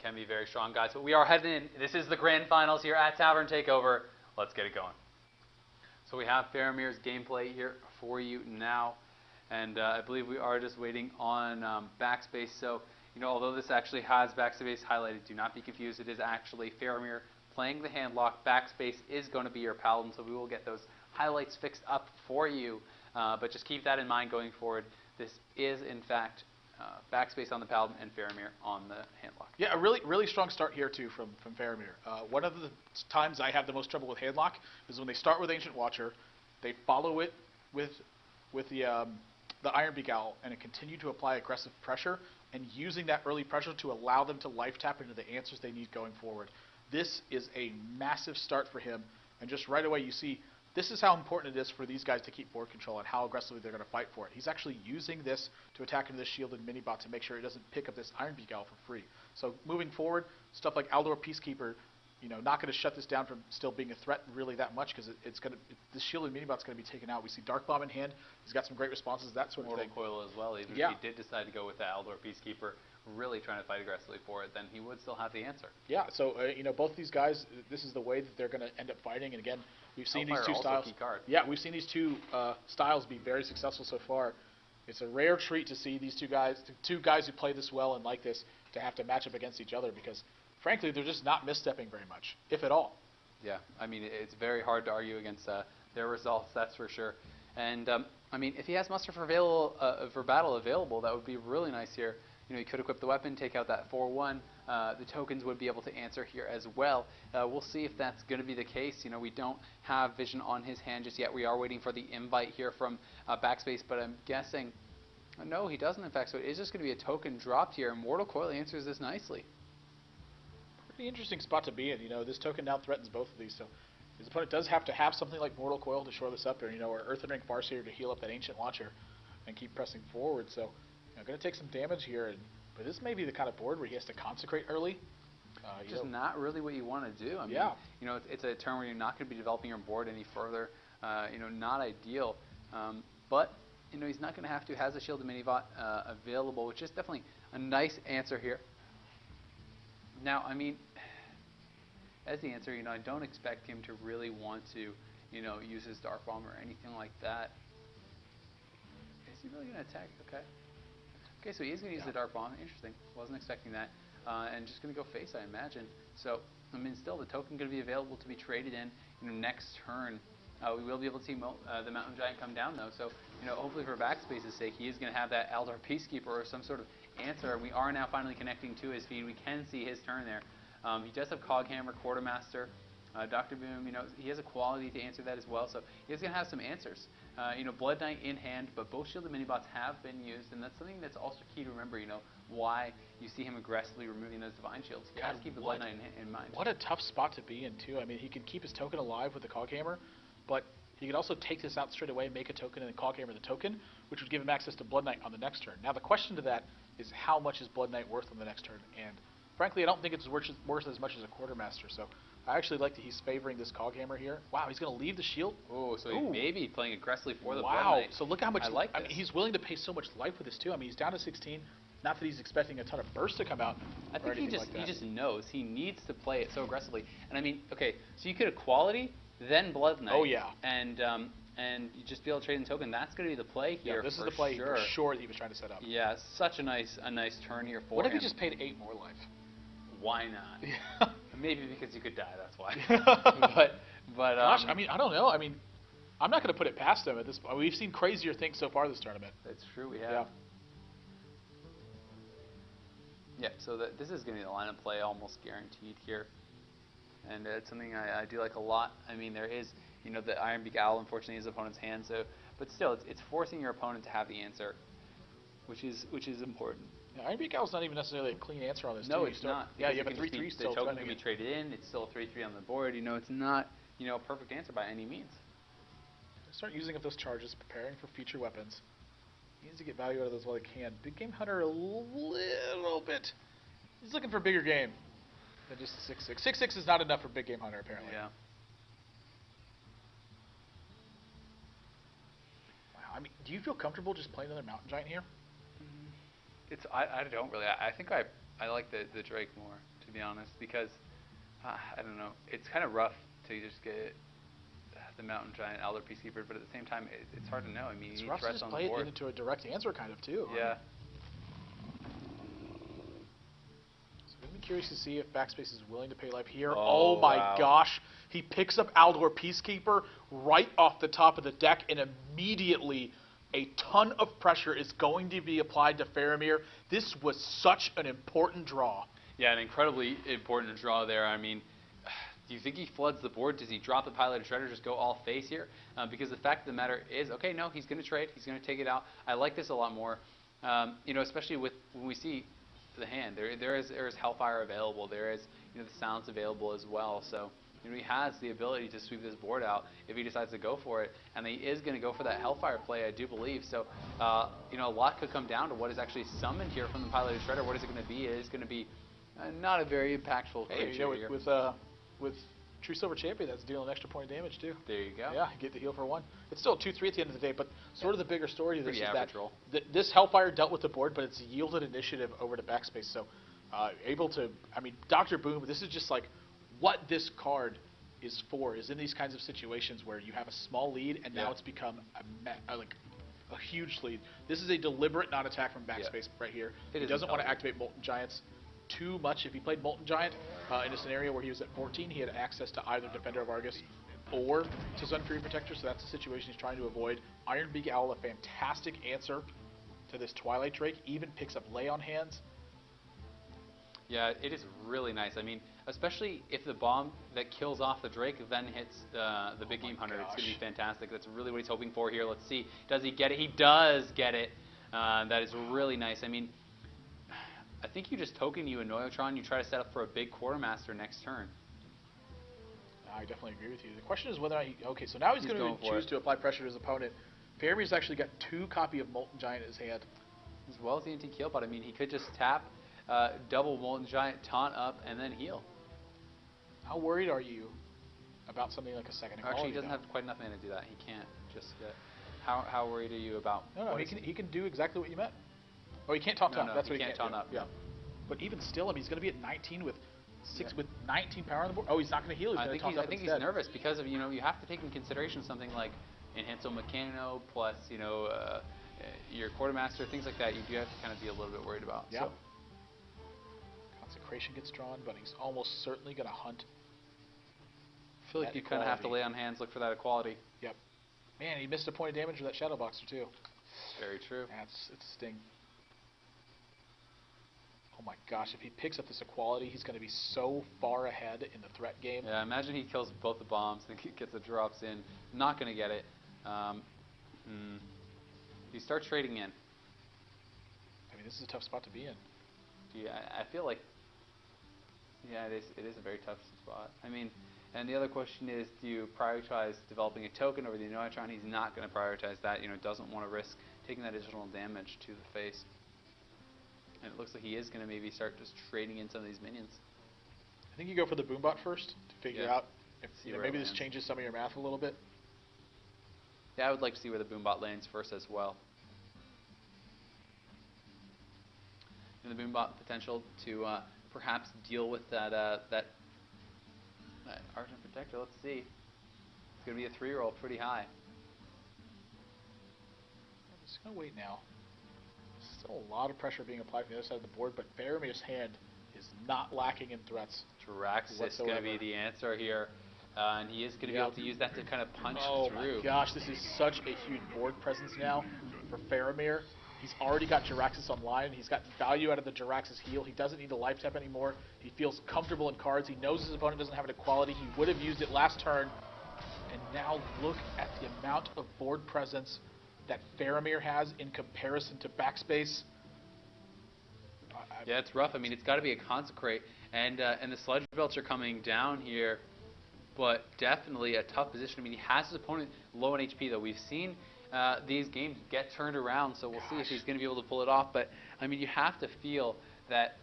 can be very strong, guys. But we are heading in. This is the grand finals here at Tavern Takeover. Let's get it going. So we have Faramir's gameplay here for you now. And I believe we are just waiting on Backspace. So, although this actually has Backspace highlighted, do not be confused. It is actually Faramir playing the handlock. Backspace is going to be your paladin, so we will get those highlights fixed up for you. But just keep that in mind going forward. This is, in fact, Backspace on the paladin and Faramir on the handlock. Yeah, a really strong start here, too, from Faramir. One of the times I have the most trouble with handlock is when they start with Ancient Watcher, they follow it with the Ironbeak Owl, and it continue to apply aggressive pressure, and using that early pressure to allow them to life tap into the answers they need going forward. This is a massive start for him, and just right away you see this is how important it is for these guys to keep board control and how aggressively they're going to fight for it. He's actually using this to attack into this shielded mini-bot to make sure he doesn't pick up this Ironbeak Owl for free. So moving forward, stuff like Aldor Peacekeeper, not going to shut this down from still being a threat really that much, because this shielded mini-bot's going to be taken out. We see Dark Bomb in hand. He's got some great responses, that sort of thing. Mortal Coil as well. Even if he did decide to go with the Aldor Peacekeeper, really trying to fight aggressively for it, then he would still have the answer. Yeah, so both these guys, this is the way that they're going to end up fighting. And again, we've seen these two styles. Yeah, we've seen these two styles be very successful so far. It's a rare treat to see these two guys who play this well and like this, to have to match up against each other, because frankly, they're just not misstepping very much, if at all. Yeah, I mean, it's very hard to argue against their results, that's for sure. And, I mean, if he has Muster for battle available, that would be really nice here. He could equip the weapon, take out that 4-1. The tokens would be able to answer here as well. We'll see if that's going to be the case. We don't have vision on his hand just yet. We are waiting for the invite here from Backspace, but I'm guessing, no, he doesn't, in fact. So it is just going to be a token dropped here, and Mortal Coil answers this nicely. Pretty interesting spot to be in. This token now threatens both of these, so his opponent does have to have something like Mortal Coil to shore this up, or Earthen Ring Farseer to heal up that Ancient Watcher and keep pressing forward. So, going to take some damage here, but this may be the kind of board where he has to consecrate early. Just not really what you want to do. I mean, it's a turn where you're not going to be developing your board any further. Not ideal. But he's not going to have to. Has a shielded mini-bot available, which is definitely a nice answer here. Now, I mean, as the answer, I don't expect him to really want to, use his Dark Bomb or anything like that. Is he really going to attack? Okay. Okay, so he is going to use the Dark Bomb. Interesting. Wasn't expecting that. And just going to go face, I imagine. So, I mean, still, the token going to be available to be traded in, next turn. We will be able to see the Mountain Giant come down, though. So, hopefully for Backspace's sake, he is going to have that Aldor Peacekeeper or some sort of answer. We are now finally connecting to his feed. We can see his turn there. He does have Coghammer, Quartermaster, Dr. Boom. He has a quality to answer that as well. So he's going to have some answers. Blood Knight in hand, but both shielded mini-bots have been used, and that's something that's also key to remember. Why you see him aggressively removing those Divine Shields. You have to keep the Blood Knight in mind. What a tough spot to be in, too. I mean, he can keep his token alive with the Coghammer, but he could also take this out straight away, make a token, and then Coghammer the token, which would give him access to Blood Knight on the next turn. Now, the question to that is how much is Blood Knight worth on the next turn? And frankly, I don't think it's worth as much as a Quartermaster. So I actually like that he's favoring this Coghammer here. Wow, he's going to leave the shield. Oh, so he may be playing aggressively for the Blood Knight. So look how much. I mean, he's willing to pay so much life with this too. I mean, he's down to 16. Not that he's expecting a ton of bursts to come out. I think he just knows he needs to play it so aggressively. And I mean, okay, so you could equality, then Blood Knight. Oh yeah. And you just be able to trade in token. That's going to be the play here. Yeah, this is the play for sure that he was trying to set up. Yeah, such a nice turn here for him. What if he just paid 8 more life? Why not? Yeah. Maybe because you could die. That's why. but gosh, I mean, I don't know. I mean, I'm not going to put it past him at this point. We've seen crazier things so far this tournament. That's true. We have. Yeah. So this is going to be the line of play almost guaranteed here, and it's something I do like a lot. I mean, there is. The Ironbeak Owl, unfortunately, in his opponent's hand. So, but still, it's forcing your opponent to have the answer, which is important. Yeah, Ironbeak Owl's not even necessarily a clean answer on this. No, it's not. Yeah, you have a 3/3 still. The token can be traded in. It's still a 3/3 on the board. It's not a perfect answer by any means. Start using up those charges, preparing for future weapons. He needs to get value out of those while he can. Big Game Hunter a little bit. He's looking for a bigger game than just a 6/6. 6/6 is not enough for Big Game Hunter, apparently. Yeah. I mean, do you feel comfortable just playing another Mountain Giant here? I don't really. I think I I like the Drake more, to be honest, because I don't know. It's kind of rough to just get the Mountain Giant Elder Peacekeeper, but at the same time, it's hard to know. I mean, It's you rough need to threats just on play the board. it into a direct answer kind of too. Yeah. So I'm going to be curious to see if Backspace is willing to pay life here. Oh, Oh my wow. gosh. He picks up Aldor Peacekeeper right off the top of the deck, and immediately a ton of pressure is going to be applied to Faramir. This was such an important draw. Yeah, an incredibly important draw there. I mean, do you think he floods the board? Does he drop the Piloted Shredder, just go all face here? Because the fact of the matter is, okay, no, he's going to trade. He's going to take it out. I like this a lot more, especially with when we see the hand. There is Hellfire available. There is the sounds available as well. So he has the ability to sweep this board out if he decides to go for it. And he is going to go for that Hellfire play, I do believe. So a lot could come down to what is actually summoned here from the Piloted Shredder. What is it going to be? It is going to be not a very impactful creature here. With True Silver Champion, that's dealing an extra point of damage too. There you go. Yeah, get the heal for 1. It's still 2-3 at the end of the day, but sort of the bigger story to this Pretty is average that roll. This Hellfire dealt with the board, but it's yielded initiative over to Backspace. So able to, Dr. Boom, this is just like what this card is for, is in these kinds of situations where you have a small lead and now it's become a huge lead. This is a deliberate non-attack from Backspace right here. He doesn't want to activate Molten Giants too much. If he played Molten Giant in a scenario where he was at 14, he had access to either Defender of Argus or to Sun Fury Protector, so that's the situation he's trying to avoid. Iron Beak Owl, a fantastic answer to this Twilight Drake, even picks up Lay on Hands. Yeah, it is really nice. I mean, especially if the bomb that kills off the Drake then hits the Big Game Hunter, it's going to be fantastic. That's really what he's hoping for here. Let's see. Does he get it? He does get it. That is really nice. I mean, I think you just token you a Noyotron. You try to set up for a big Quartermaster next turn. I definitely agree with you. The question is whether okay, so now he's going to choose to apply pressure to his opponent. Faramir's actually got 2 copy of Molten Giant in his hand. As well as the anti-heal, but I mean, he could just tap, double Molten Giant, taunt up, and then heal. How worried are you about something like a second equality? Actually, he doesn't have quite enough mana to do that. He can't just get... How worried are you about... No, he can do exactly what you meant. Oh, he can't taunt up. That's what he can't taunt up. Yeah. But even still, he's going to be at 19 with 19 power on the board. Oh, he's not going to heal. He's going to taunt up I think instead. he's nervous because of you have to take in consideration something like Enhanceal Mechano plus your Quartermaster, things like that. You do have to kind of be a little bit worried about. Yeah. So. Consecration gets drawn, but he's almost certainly going to hunt. I feel like you kind of have to lay on hands, look for that equality. Yep. Man, he missed a point of damage with that Shadow Boxer too. Very true. It's a sting. Oh my gosh, if he picks up this equality, he's going to be so far ahead in the threat game. Yeah, imagine he kills both the bombs and gets the drops in. Not going to get it. You start trading in. I mean, this is a tough spot to be in. Yeah, I feel like, yeah, it is a very tough spot. I mean, and the other question is, do you prioritize developing a token over the Noyotron? He's not going to prioritize that. Doesn't want to risk taking that additional damage to the face. And it looks like he is going to maybe start just trading in some of these minions. I think you go for the Boombot first to figure out if maybe this lands. changes some of your math a little bit. Yeah, I would like to see where the Boombot lands first as well. And the Boombot potential to perhaps deal with that Argent Protector. Let's see. It's going to be a 3-roll pretty high. I'm just going to wait now. Still a lot of pressure being applied from the other side of the board, but Faramir's hand is not lacking in threats. Draxus is going to be the answer here. And he is going to be able to use that to kind of punch through. Oh my gosh, this is such a huge board presence now for Faramir. He's already got Jiraxis online. He's got value out of the Jiraxis heal. He doesn't need the life tap anymore. He feels comfortable in cards. He knows his opponent doesn't have an equality. He would have used it last turn. And now look at the amount of board presence that Faramir has in comparison to Backspace. Yeah, it's rough. I mean, it's got to be a Consecrate. And the Sludge Belts are coming down here. But definitely a tough position. I mean, he has his opponent low on HP, though. We've seen these games get turned around, so we'll see if he's going to be able to pull it off. But, I mean, you have to feel that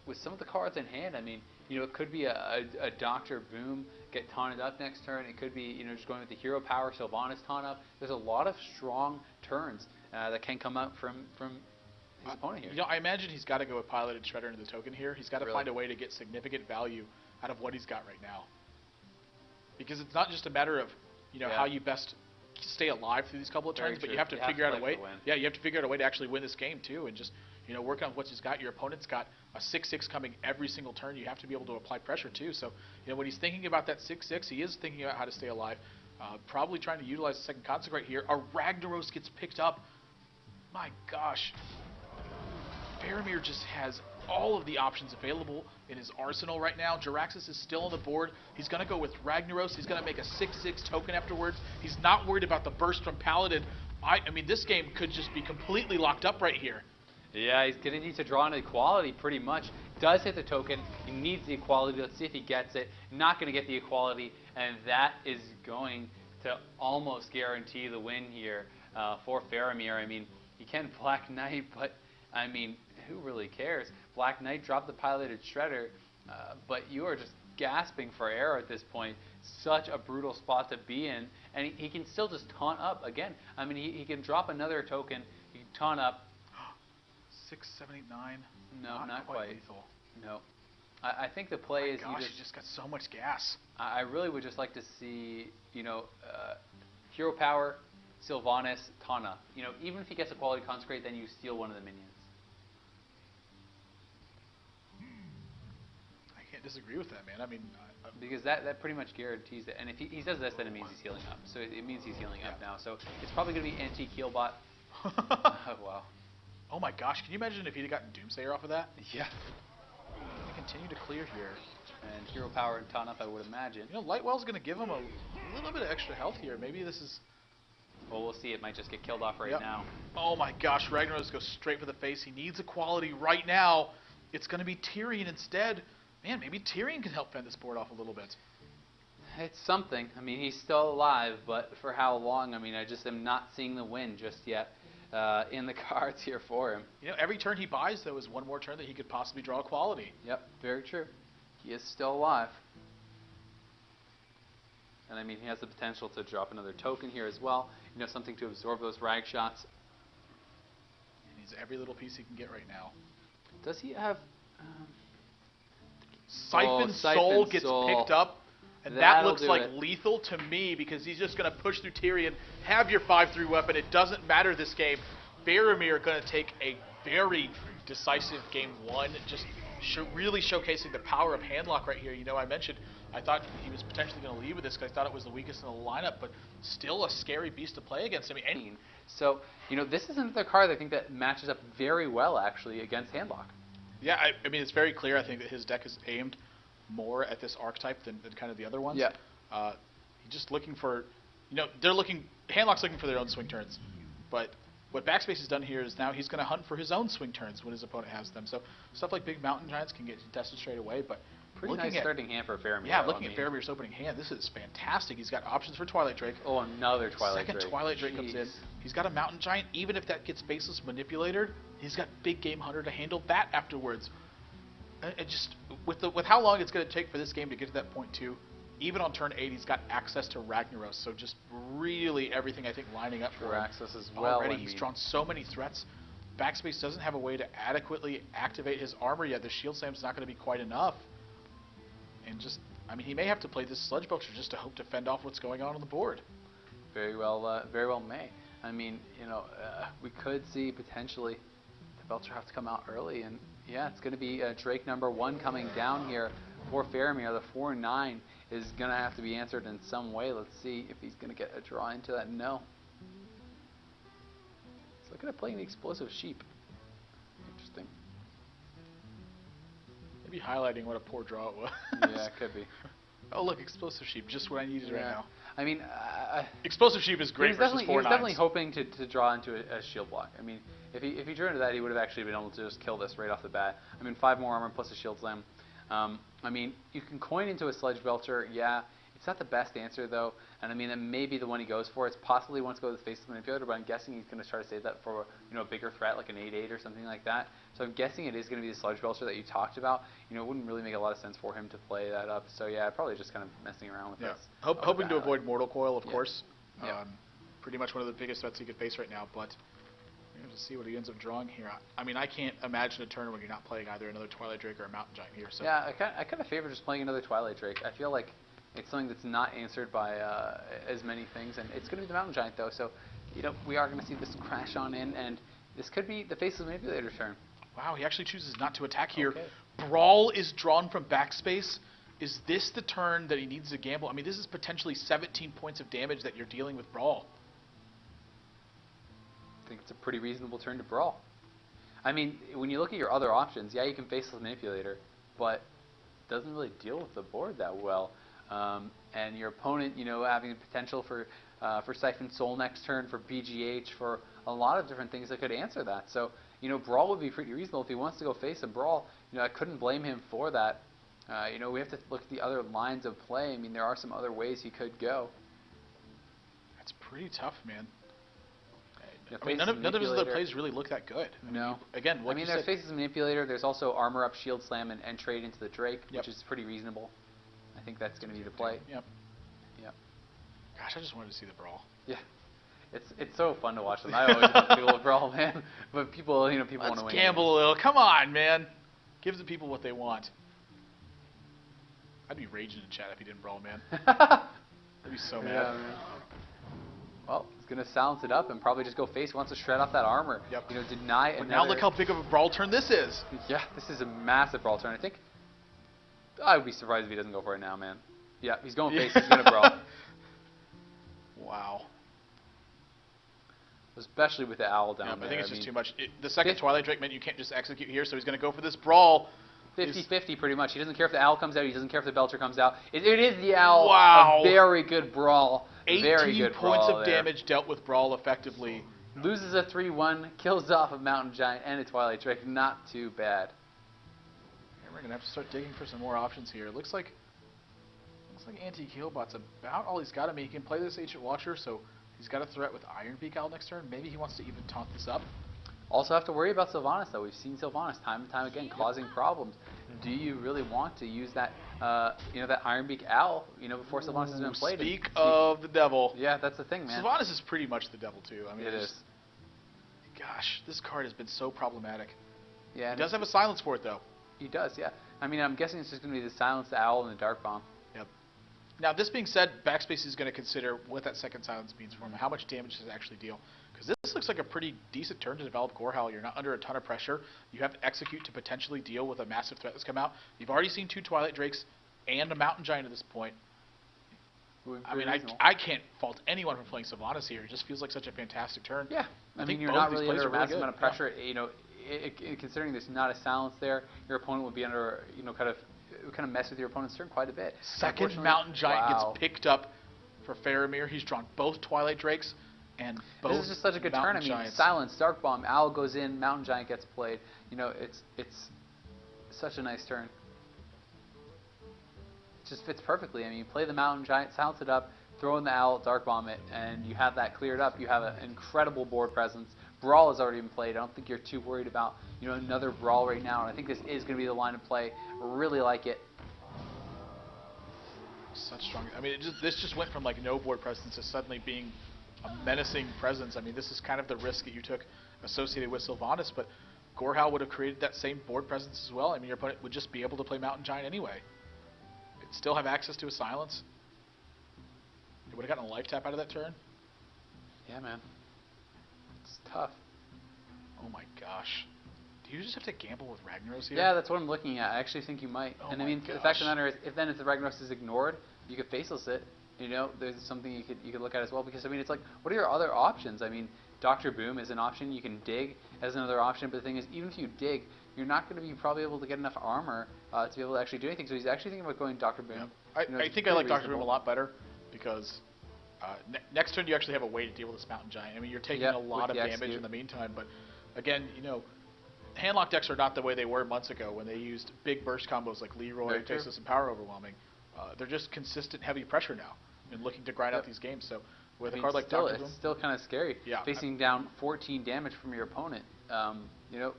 with some of the cards in hand, I mean, it could be a Dr. Boom get taunted up next turn. It could be, just going with the Hero Power, Sylvanas taunt up. There's a lot of strong turns that can come out from his opponent here. You know, I imagine he's got to go with Piloted Shredder into the token here. He's got to find a way to get significant value out of what he's got right now. Because it's not just a matter of, you know, how you best stay alive through these couple of turns, but you have to figure out a way. Yeah, you have to figure out a way to actually win this game too, and just, you know, work on what he's got. Your opponent's got a 6/6 coming every single turn. You have to be able to apply pressure too. So, you know, when he's thinking about that 6/6, he is thinking about how to stay alive. Probably trying to utilize the second Consecrate here. A Ragnaros gets picked up. My gosh. Faramir just has all of the options available in his arsenal right now. Jiraxis is still on the board. He's going to go with Ragnaros. He's going to make a 6/6 token afterwards. He's not worried about the burst from Paladin. I mean, this game could just be completely locked up right here. Yeah, he's going to need to draw an equality pretty much. Does hit the token. He needs the equality. Let's see if he gets it. Not going to get the equality, and that is going to almost guarantee the win here for Faramir. I mean, he can Black Knight, but, I mean, who really cares? Black Knight dropped the Piloted Shredder, but you are just gasping for air at this point. Such a brutal spot to be in, and he can still just taunt up again. I mean, he can drop another token. He can taunt up. 6, 7, 8, 9. No, not quite. Lethal. No. I think the play is gosh, he just got so much gas. I really would just like to see, you know, Hero Power, Sylvanas, Tana. You know, even if he gets a quality Consecrate, then you steal one of the minions. I can't disagree with that, man. I mean, because that pretty much guarantees it. And if he does this, then it means he's healing up. So it means he's healing up now. So it's probably going to be anti-Keelbot. Oh, wow. Oh my gosh, can you imagine if he'd gotten Doomsayer off of that? Yeah. They continue to clear here. And Hero Power and Taunt Up, I would imagine. You know, Lightwell's going to give him a little bit of extra health here. Maybe this is... Well, we'll see. It might just get killed off right now. Oh my gosh, Ragnaros goes straight for the face. He needs equality right now. It's going to be Tyrion instead. Man, maybe Tyrion can help fend this board off a little bit. It's something. I mean, he's still alive, but for how long? I mean, I just am not seeing the win just yet. In the cards here for him. You know, every turn he buys, there was one more turn that he could possibly draw equality. Yep, very true. He is still alive. And I mean, he has the potential to drop another token here as well. You know, something to absorb those rag shots. He needs every little piece he can get right now. Does he have... Siphon Soul gets picked up. And that looks like lethal to me because he's just going to push through Tyrion, have your 5/3 weapon. It doesn't matter this game. Faramir going to take a very decisive game one, just really showcasing the power of Handlock right here. You know, I mentioned I thought he was potentially going to lead with this because I thought it was the weakest in the lineup, but still a scary beast to play against. I mean, so, you know, this is another card I think that matches up very well, actually, against Handlock. Yeah, I mean, it's very clear, I think, that his deck is aimed more at this archetype than kind of the other ones. Yeah. He's just looking for, you know, Handlock's looking for their own swing turns. But what Backspace has done here is now he's going to hunt for his own swing turns when his opponent has them. So stuff like big mountain giants can get contested straight away, but pretty nice starting hand for Faramir. Yeah, looking at Faramir's opening hand, this is fantastic. He's got options for Twilight Drake. Oh, another Twilight Drake. Second Twilight Drake comes in. He's got a mountain giant. Even if that gets baseless manipulator, he's got big game hunter to handle that afterwards. It just with how long it's going to take for this game to get to that point too, even on turn 8, he's got access to Ragnaros. So just really everything I think lining up for access as well. Already, he's drawn so many threats. Backspace doesn't have a way to adequately activate his armor yet. The shield slam's not going to be quite enough. And just, I mean, he may have to play this Sludge Belcher just to hope to fend off what's going on the board. Very well may. I mean, you know, we could see potentially the Belcher have to come out early, and yeah, it's going to be Drake number 1 coming down here for Faramir. The 4/9 is going to have to be answered in some way. Let's see if he's going to get a draw into that. No. He's looking at playing the Explosive Sheep. Interesting. Maybe highlighting what a poor draw it was. Yeah, it could be. Oh, look, Explosive Sheep, just what I needed right now. I mean, Explosive Sheep is great versus 4/9s. He was definitely hoping to draw into a shield block. I mean, if he drew into that, he would have actually been able to just kill this right off the bat. I mean, 5 more armor plus a shield slam. I mean, you can coin into a Sludge Belcher, yeah. It's not the best answer, though, and I mean, that may be the one he goes for. It's possibly wants to go with the Faceless Manipulator, but I'm guessing he's going to try to save that for, you know, a bigger threat, like an 8/8 or something like that. So I'm guessing it is going to be the Sludge Belcher that you talked about. You know, it wouldn't really make a lot of sense for him to play that up. So yeah, probably just kind of messing around with this. Hoping to avoid Mortal Coil, of course. Pretty much one of the biggest threats he could face right now, but have to see what he ends up drawing here. I mean, I can't imagine a turn when you're not playing either another Twilight Drake or a Mountain Giant here. So. Yeah, I kind of favor just playing another Twilight Drake. I feel like it's something that's not answered by as many things, and it's going to be the Mountain Giant, though. So, we are going to see this crash on in, and this could be the Faceless Manipulator's turn. Wow, he actually chooses not to attack here. Okay. Brawl is drawn from Backspace. Is this the turn that he needs to gamble? I mean, this is potentially 17 points of damage that you're dealing with Brawl. I think it's a pretty reasonable turn to Brawl. I mean, when you look at your other options, yeah, you can Faceless Manipulator, but it doesn't really deal with the board that well. And your opponent, having the potential for Siphon Soul next turn, for BGH, for a lot of different things that could answer that. So, Brawl would be pretty reasonable. If he wants to go face a Brawl, I couldn't blame him for that. We have to look at the other lines of play. I mean, there are some other ways he could go. That's pretty tough, man. I mean, none of his other plays really look that good. No. Again, what you there's said. Faceless Manipulator. There's also Armor Up, Shield Slam, and trade into the Drake, which is pretty reasonable. I think that's going to be the play. Yep. Yep. Gosh, I just wanted to see the Brawl. Yeah. It's so fun to watch them. I always want people to Brawl, man. But people want to win. Let's gamble a little. Come on, man. Give the people what they want. I'd be raging in chat if he didn't Brawl, man. I'd be so mad. Yeah, man. Well, he's going to silence it up and probably just go face. He wants to shred off that armor. Yep. Deny it. But now look how big of a Brawl turn this is. Yeah, this is a massive Brawl turn. I think I would be surprised if he doesn't go for it now, man. Yeah, he's going face. He's going to Brawl. Wow. Especially with the owl down there. I think it's just too much. The second Twilight Drake meant you can't just execute here, so he's going to go for this Brawl. 50-50 pretty much. He doesn't care if the owl comes out. He doesn't care if the Belcher comes out. It is the owl. Wow. A very good Brawl. 18 points of damage dealt with Brawl effectively. Loses a 3-1, kills off a Mountain Giant and a Twilight Drake. Not too bad. We're going to have to start digging for some more options here. It looks like Anti-Killbot's about all he's got. I mean, he can play this Ancient Watcher, so he's got a threat with Iron Beak Owl next turn. Maybe he wants to even taunt this up. Also have to worry about Sylvanas, though. We've seen Sylvanas time and time again causing problems. Do you really want to use that, that Iron Beak Owl, before Sylvanas has been played? Speak of the devil. Yeah, that's the thing, man. Sylvanas is pretty much the devil, too. I mean, it is. Gosh, this card has been so problematic. Yeah, he does have a silence for it, though. He does, yeah. I mean, I'm guessing it's just going to be the Silence, the Owl, and the Dark Bomb. Yep. Now, this being said, Backspace is going to consider what that second silence means for him. How much damage does it actually deal? Because this looks like a pretty decent turn to develop Gorehowl. You're not under a ton of pressure. You have to execute to potentially deal with a massive threat that's come out. You've already seen 2 Twilight Drakes and a Mountain Giant at this point. I mean, I can't fault anyone for playing Sylvanas here. It just feels like such a fantastic turn. Yeah. I mean, you're not really under a massive amount of pressure. Considering there's not a silence there, your opponent would be under, kind of mess with your opponent's turn quite a bit. Second Mountain Giant gets picked up for Faramir. He's drawn both Twilight Drakes and both This is just such a good turn. I mean, Giants. Silence, Dark Bomb, Owl goes in, Mountain Giant gets played. It's such a nice turn. It just fits perfectly. I mean, you play the Mountain Giant, silence it up, throw in the Owl, Dark Bomb it, and you have that cleared up. You have an incredible board presence. Brawl has already been played. I don't think you're too worried about another Brawl right now. And I think this is going to be the line of play. Really like it. Such strong. I mean, this just went from like no board presence to suddenly being a menacing presence. I mean, this is kind of the risk that you took associated with Sylvanas, but Gorehowl would have created that same board presence as well. I mean, your opponent would just be able to play Mountain Giant anyway. It'd still have access to a silence. It would have gotten a life tap out of that turn. Yeah, man. It's tough. Oh my gosh. Do you just have to gamble with Ragnaros here? Yeah, that's what I'm looking at. I actually think you might. Oh and I mean, the fact of the matter is, if the Ragnaros is ignored, you could faceless it. There's something you could look at as well. Because I mean, it's like, what are your other options? I mean, Dr. Boom is an option. You can dig as another option. But the thing is, even if you dig, you're not going to be probably able to get enough armor to be able to actually do anything. So he's actually thinking about going Dr. Boom. Yep. I think I like Dr. Boom a lot better because next turn you actually have a way to deal with this Mountain Giant. I mean, you're taking a lot of damage in the meantime. But again, handlock decks are not the way they were months ago when they used big burst combos like Leroy, Faceless, and Power Overwhelming. They're just consistent heavy pressure now and looking to grind out these games. So with a card like Dr. Boom, it's still kind of scary. Yeah, facing down 14 damage from your opponent.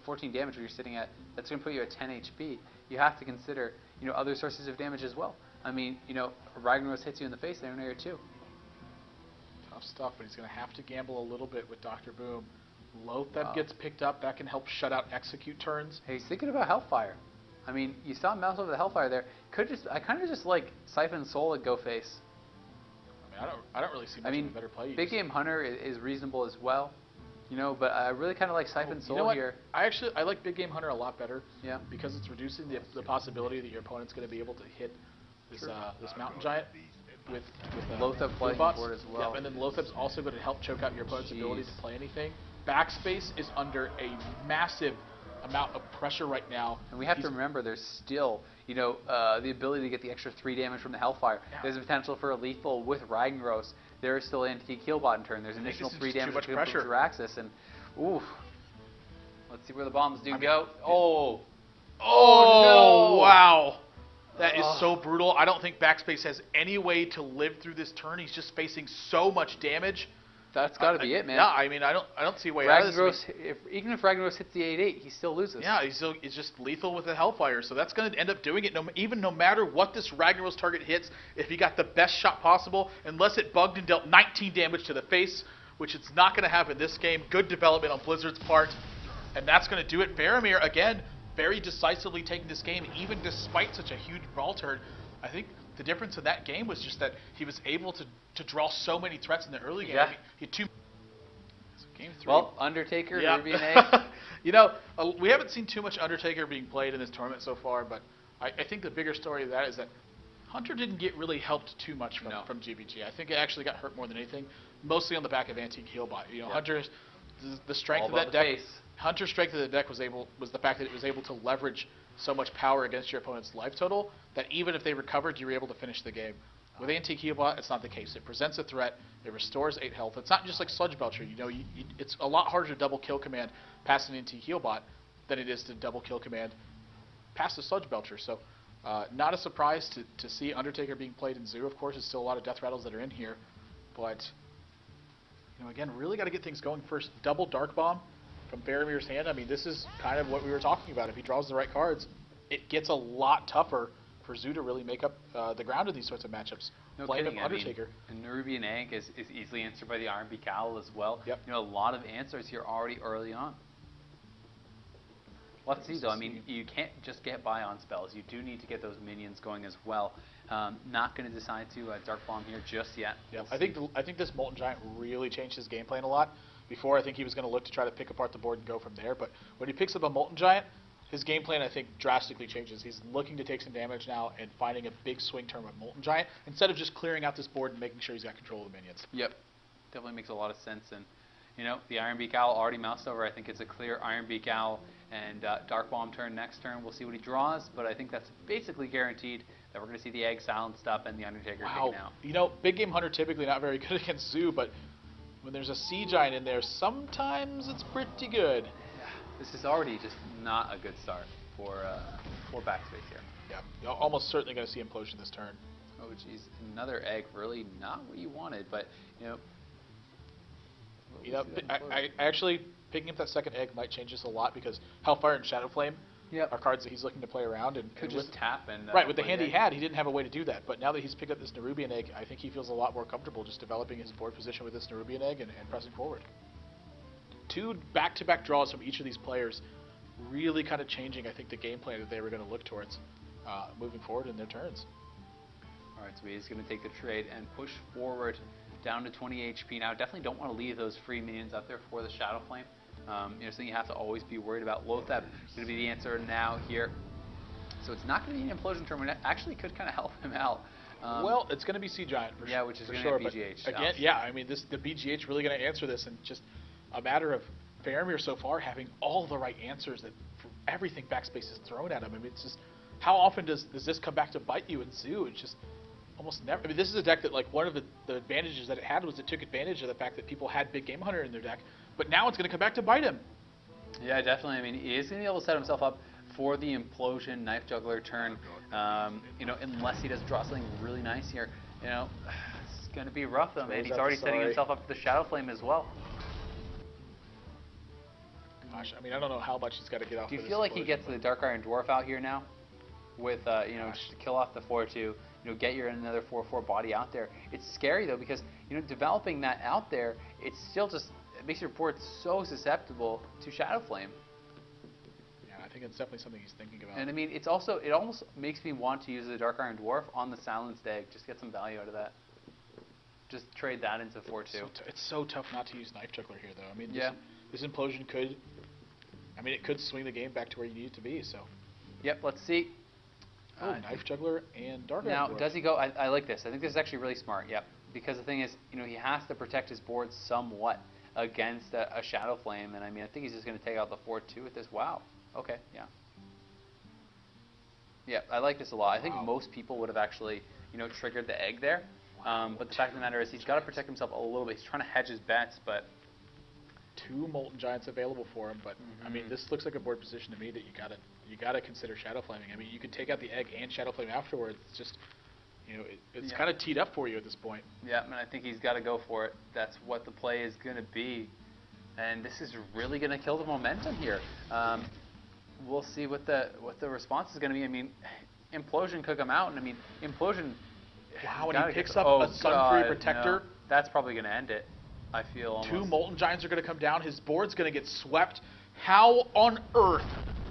14 damage when you're sitting at, that's going to put you at 10 HP. You have to consider, other sources of damage as well. I mean, Ragnaros hits you in the face there in area 2. Tough stuff, but he's going to have to gamble a little bit with Dr. Boom. Lotheb gets picked up. That can help shut out execute turns. Hey, he's thinking about Hellfire. I mean, you saw him mouse over the Hellfire there. I kind of just like Siphon Soul at Go Face. I mean, I don't really see much of a better play. Big Game Hunter is reasonable as well. You know, but I really kind of like Siphon Soul you know here. I like Big Game Hunter a lot better. Yeah. Because it's reducing the possibility that your opponent's going to be able to hit this this Mountain Giant with Lotheb playing board as well. Yep, and then Lotheb's also going to help choke out your opponent's ability to play anything. Backspace is under a massive amount of pressure right now. And we have to remember there's still, you know, the ability to get the extra 3 damage from the Hellfire. Yeah. There's a potential for a lethal with Ragnaros. There is still anti heal bot in turn. There's an additional 3 damage to Jiraxis. And, oof. Let's see where the bombs go. Oh, no. Wow. That is so brutal. I don't think Backspace has any way to live through this turn. He's just facing so much damage. That's got to be it, man. Yeah, I mean, I don't see a way out of this. Even if Ragnaros hits the 8/8, he still loses. Yeah, he's just lethal with the Hellfire, so that's going to end up doing it. Even no matter what this Ragnaros target hits, if he got the best shot possible, unless it bugged and dealt 19 damage to the face, which it's not going to have in this game. Good development on Blizzard's part, and that's going to do it. Faramir, again, very decisively taking this game, even despite such a huge brawl turn. I think the difference in that game was just that he was able to draw so many threats in the early game. Yeah. He had 2. Game 3. Well, Undertaker, Ruby and Egg. You know, we haven't seen too much Undertaker being played in this tournament so far, but I think the bigger story of that is that Hunter didn't get really helped too much from GBG. I think it actually got hurt more than anything, mostly on the back of Antique Healbot. You know, Hunter's the strength of that deck. Hunter's strength of the deck was the fact that it was able to leverage so much power against your opponent's life total that even if they recovered, you were able to finish the game. With Antique Healbot, it's not the case. It presents a threat. It restores 8 health. It's not just like Sludge Belcher. You know, it's a lot harder to double kill command past an Antique Healbot than it is to double kill command past a Sludge Belcher. So, not a surprise to see Undertaker being played in Zoo. Of course, there's still a lot of death rattles that are in here, but you know, again, really got to get things going first. Double Dark Bomb from Faramir's hand. I mean, this is kind of what we were talking about. If he draws the right cards, it gets a lot tougher for Zoo to really make up the ground in these sorts of matchups. No Playing kidding. Undertaker. I mean, Ruby and Egg is easily answered by the Iron Beak Owl as well. Yep. You know, a lot of answers here already early on. Let's see, though. I mean, you can't just get by on spells. You do need to get those minions going as well. Not going to decide to Dark Bomb here just yet. Yep. I think this Molten Giant really changed his game plan a lot. Before, I think he was going to look to try to pick apart the board and go from there. But when he picks up a Molten Giant, his game plan, I think, drastically changes. He's looking to take some damage now and finding a big swing turn with Molten Giant instead of just clearing out this board and making sure he's got control of the minions. Yep. Definitely makes a lot of sense. And, you know, the Iron Beak Owl already moused over. I think it's a clear Iron Beak Owl and Dark Bomb turn next turn. We'll see what he draws, but I think that's basically guaranteed that we're going to see the Egg silenced up and the Undertaker taken out. You know, Big Game Hunter typically not very good against Zoo, but when there's a Sea Giant in there, sometimes it's pretty good. Yeah. This is already just not a good start for Backspace here. Yeah, you're almost certainly going to see Implosion this turn. Oh, geez. Another Egg, really not what you wanted, but, you know. I actually, picking up that second Egg might change this a lot because Hellfire and Shadow Flame are cards that he's looking to play around. And could just tap and... right, with the hand he had, he didn't have a way to do that. But now that he's picked up this Nerubian Egg, I think he feels a lot more comfortable just developing his board position with this Nerubian Egg and pressing forward. 2 back-to-back draws from each of these players really kind of changing, I think, the game plan that they were going to look towards moving forward in their turns. All right, so he's going to take the trade and push forward down to 20 HP. Now, definitely don't want to leave those free minions out there for the Shadow Flame. You know, something you have to always be worried about. Lotheb is going to be the answer now here. So it's not going to be an Implosion turn. It actually could kind of help him out. Well, it's going to be Sea Giant for sure. Yeah, which is going sure, to be BGH. Again, yeah, I mean, the BGH really going to answer this, and just a matter of Faramir so far having all the right answers that for everything Backspace has thrown at him. I mean, it's just, how often does this come back to bite you in Zoo? It's just almost never. I mean, this is a deck that, like, one of the advantages that it had was it took advantage of the fact that people had Big Game Hunter in their deck, but now it's going to come back to bite him. Yeah, definitely. I mean, he is going to be able to set himself up for the Implosion Knife Juggler turn, you know, unless he does draw something really nice here. You know, it's going to be rough, though, man. He's already setting himself up for the Shadow Flame as well. Gosh, I mean, I don't know how much he's got to get off. Do you feel like he gets the Dark Iron Dwarf out here now? With, you know, just to kill off the 4-2, you know, get your another 4-4 body out there. It's scary, though, because, you know, developing that out there, it's still just makes your board so susceptible to Shadow Flame. Yeah, I think it's definitely something he's thinking about. And I mean, it almost makes me want to use the Dark Iron Dwarf on the Silenced Egg, just get some value out of that. Just trade that into 4/2. It's so tough not to use Knife Juggler here, though. I mean, this implosion could, it could swing the game back to where you need it to be. So. Yep. Let's see. Oh, Knife Juggler and Dark Iron Now, Dwarf. does he go? I like this. I think this is actually really smart. Yep. Because the thing is, he has to protect his board somewhat against a Shadow Flame, and I mean, I think he's just going to take out the 4/2 with this. Wow. Okay. Yeah. Yeah, I like this a lot. I think most people would have actually, triggered the egg there. But the fact of the matter is, he's got to protect himself a little bit. He's trying to hedge his bets, but 2 Molten Giants available for him. But I mean, this looks like a board position to me that you gotta consider Shadow Flaming. I mean, you could take out the egg and Shadow Flame afterwards. It's just, it's kind of teed up for you at this point. Yeah, and I think he's got to go for it. That's what the play is going to be, and this is really going to kill the momentum here. We'll see what the response is going to be. I mean, Implosion could come out, and I mean, Implosion. Wow, and he picks up a Sunfury Protector. No, that's probably going to end it. I feel almost. 2 Molten Giants are going to come down. His board's going to get swept. How on earth